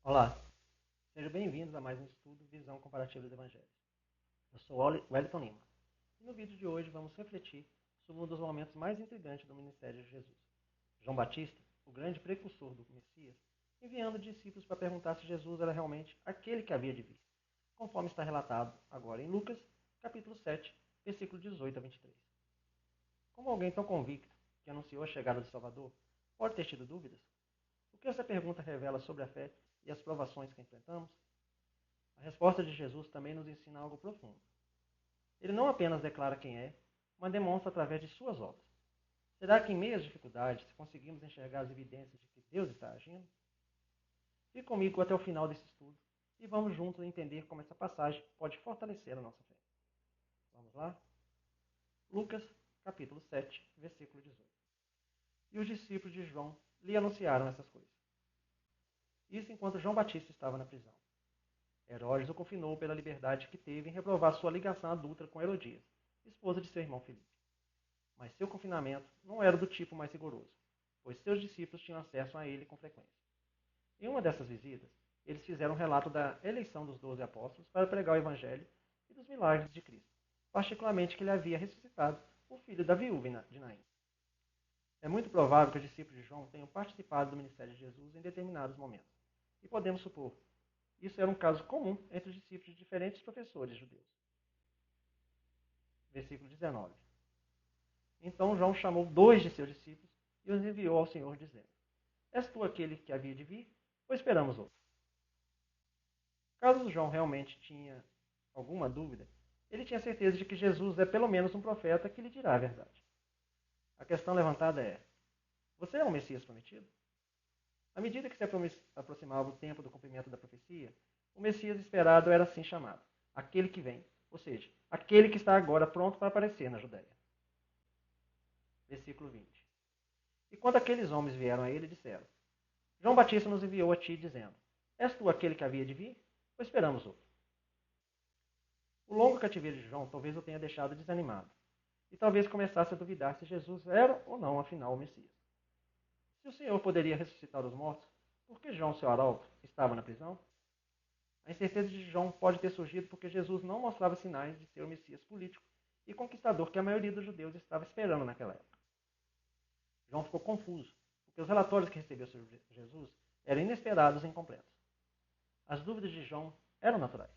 Olá, sejam bem-vindos a mais um estudo Visão Comparativa dos Evangelhos. Eu sou Wellington Lima e no vídeo de hoje vamos refletir sobre um dos momentos mais intrigantes do ministério de Jesus. João Batista, o grande precursor do Messias, enviando discípulos para perguntar se Jesus era realmente aquele que havia de vir, conforme está relatado agora em Lucas, capítulo 7, versículo 18 a 23. Como alguém tão convicto que anunciou a chegada do Salvador pode ter tido dúvidas? O que essa pergunta revela sobre a fé e as provações que enfrentamos? A resposta de Jesus também nos ensina algo profundo. Ele não apenas declara quem é, mas demonstra através de suas obras. Será que em meio às dificuldades conseguimos enxergar as evidências de que Deus está agindo? Fique comigo até o final desse estudo e vamos juntos entender como essa passagem pode fortalecer a nossa fé. Vamos lá? Lucas, capítulo 7, versículo 18. E os discípulos de João lhe anunciaram essas coisas. Isso enquanto João Batista estava na prisão. Herodes o confinou pela liberdade que teve em reprovar sua ligação adulta com Herodias, esposa de seu irmão Filipe. Mas seu confinamento não era do tipo mais rigoroso, pois seus discípulos tinham acesso a ele com frequência. Em uma dessas visitas, eles fizeram um relato da eleição dos 12 apóstolos para pregar o evangelho e dos milagres de Cristo, particularmente que ele havia ressuscitado o filho da viúva de Naim. É muito provável que os discípulos de João tenham participado do ministério de Jesus em determinados momentos, e podemos supor isso era um caso comum entre os discípulos de diferentes professores judeus. Versículo 19. Então João chamou 2 de seus discípulos e os enviou ao Senhor, dizendo: És tu aquele que havia de vir, ou esperamos outro? Caso João realmente tinha alguma dúvida, ele tinha certeza de que Jesus é pelo menos um profeta que lhe dirá a verdade. A questão levantada é: você é o Messias prometido? À medida que se aproximava o tempo do cumprimento da profecia, o Messias esperado era assim chamado: aquele que vem, ou seja, aquele que está agora pronto para aparecer na Judéia. Versículo 20. E quando aqueles homens vieram a ele, disseram: João Batista nos enviou a ti, dizendo: És tu aquele que havia de vir? Ou esperamos outro? O longo cativeiro de João talvez o tenha deixado desanimado, e talvez começasse a duvidar se Jesus era ou não, afinal, o Messias. Se o Senhor poderia ressuscitar os mortos, por que João, seu arauto, estava na prisão? A incerteza de João pode ter surgido porque Jesus não mostrava sinais de ser o Messias político e conquistador que a maioria dos judeus estava esperando naquela época. João ficou confuso, porque os relatórios que recebeu sobre Jesus eram inesperados e incompletos. As dúvidas de João eram naturais,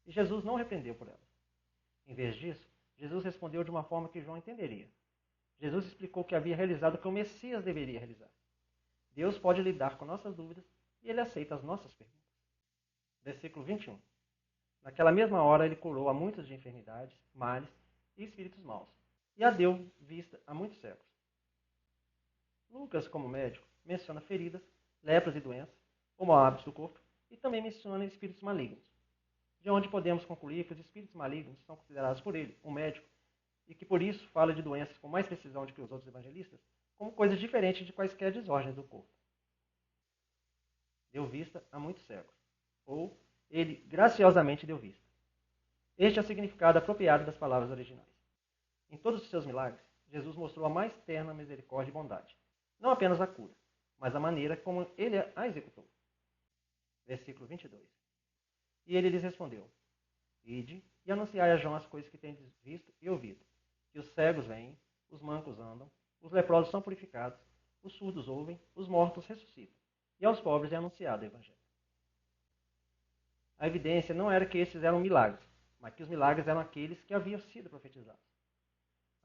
e Jesus não o repreendeu por elas. Em vez disso, Jesus respondeu de uma forma que João entenderia. Jesus explicou que havia realizado o que o Messias deveria realizar. Deus pode lidar com nossas dúvidas e ele aceita as nossas perguntas. Versículo 21. Naquela mesma hora ele curou a muitos de enfermidades, males e espíritos maus, e a deu vista a muitos cegos. Lucas, como médico, menciona feridas, lepras e doenças, como hábitos do corpo, e também menciona espíritos malignos, de onde podemos concluir que os espíritos malignos são considerados por ele, um médico, e que por isso fala de doenças com mais precisão do que os outros evangelistas, como coisas diferentes de quaisquer desordens do corpo. Deu vista a muitos cegos, ou ele graciosamente deu vista. Este é o significado apropriado das palavras originais. Em todos os seus milagres, Jesus mostrou a mais terna misericórdia e bondade. Não apenas a cura, mas a maneira como ele a executou. Versículo 22. E ele lhes respondeu: Ide e anunciai a João as coisas que tendes visto e ouvido, que os cegos vêm, os mancos andam, os leprosos são purificados, os surdos ouvem, os mortos ressuscitam, e aos pobres é anunciado o Evangelho. A evidência não era que esses eram milagres, mas que os milagres eram aqueles que haviam sido profetizados.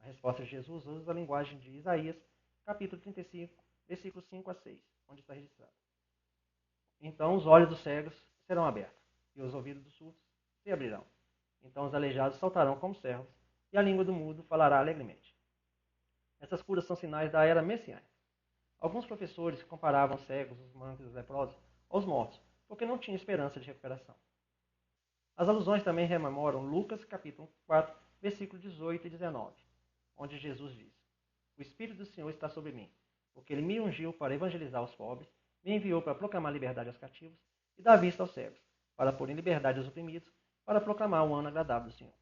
A resposta de Jesus usa a linguagem de Isaías, capítulo 35, versículos 5 a 6, onde está registrado: Então os olhos dos cegos serão abertos, e os ouvidos dos surdos se abrirão. Então os aleijados saltarão como servos, e a língua do mudo falará alegremente. Essas curas são sinais da era messiânica. Alguns professores comparavam os cegos, os mancos e os leprosos aos mortos, porque não tinham esperança de recuperação. As alusões também rememoram Lucas, capítulo 4, versículos 18 e 19, onde Jesus diz: O Espírito do Senhor está sobre mim, porque ele me ungiu para evangelizar os pobres, me enviou para proclamar liberdade aos cativos e dar vista aos cegos, para pôr em liberdade os oprimidos, para proclamar o ano agradável do Senhor.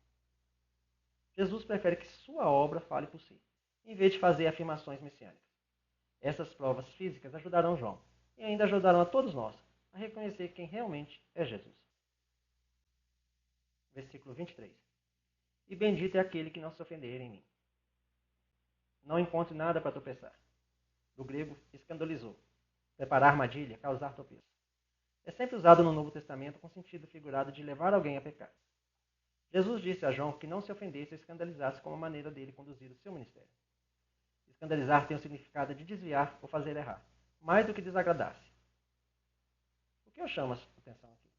Jesus prefere que sua obra fale por si, em vez de fazer afirmações messiânicas. Essas provas físicas ajudarão João, e ainda ajudarão a todos nós, a reconhecer quem realmente é Jesus. Versículo 23. E bendito é aquele que não se ofender em mim. Não encontre nada para tropeçar. Do grego, escandalizou. Preparar armadilha, causar tropeço. É sempre usado no Novo Testamento com sentido figurado de levar alguém a pecar. Jesus disse a João que não se ofendesse ou escandalizasse com a maneira dele conduzir o seu ministério. Escandalizar tem o significado de desviar ou fazer errar, mais do que desagradar-se. O que eu chamo a atenção aqui?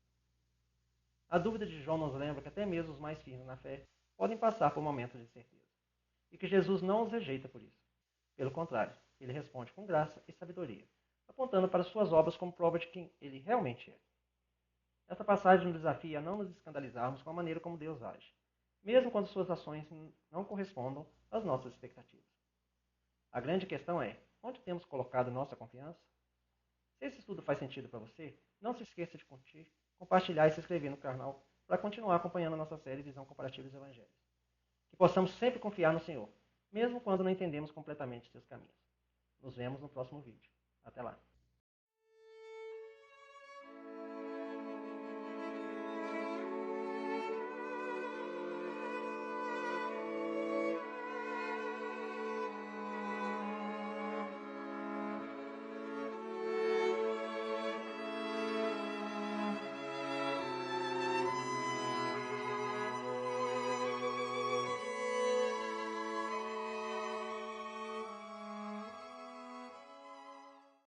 A dúvida de João nos lembra que até mesmo os mais firmes na fé podem passar por momentos de certeza, e que Jesus não os rejeita por isso. Pelo contrário, ele responde com graça e sabedoria, apontando para suas obras como prova de quem ele realmente é. Essa passagem nos desafia a não nos escandalizarmos com a maneira como Deus age, mesmo quando suas ações não correspondam às nossas expectativas. A grande questão é, onde temos colocado nossa confiança? Se esse estudo faz sentido para você, não se esqueça de curtir, compartilhar e se inscrever no canal para continuar acompanhando a nossa série Visão Comparativa dos Evangelhos. Que possamos sempre confiar no Senhor, mesmo quando não entendemos completamente seus caminhos. Nos vemos no próximo vídeo. Até lá!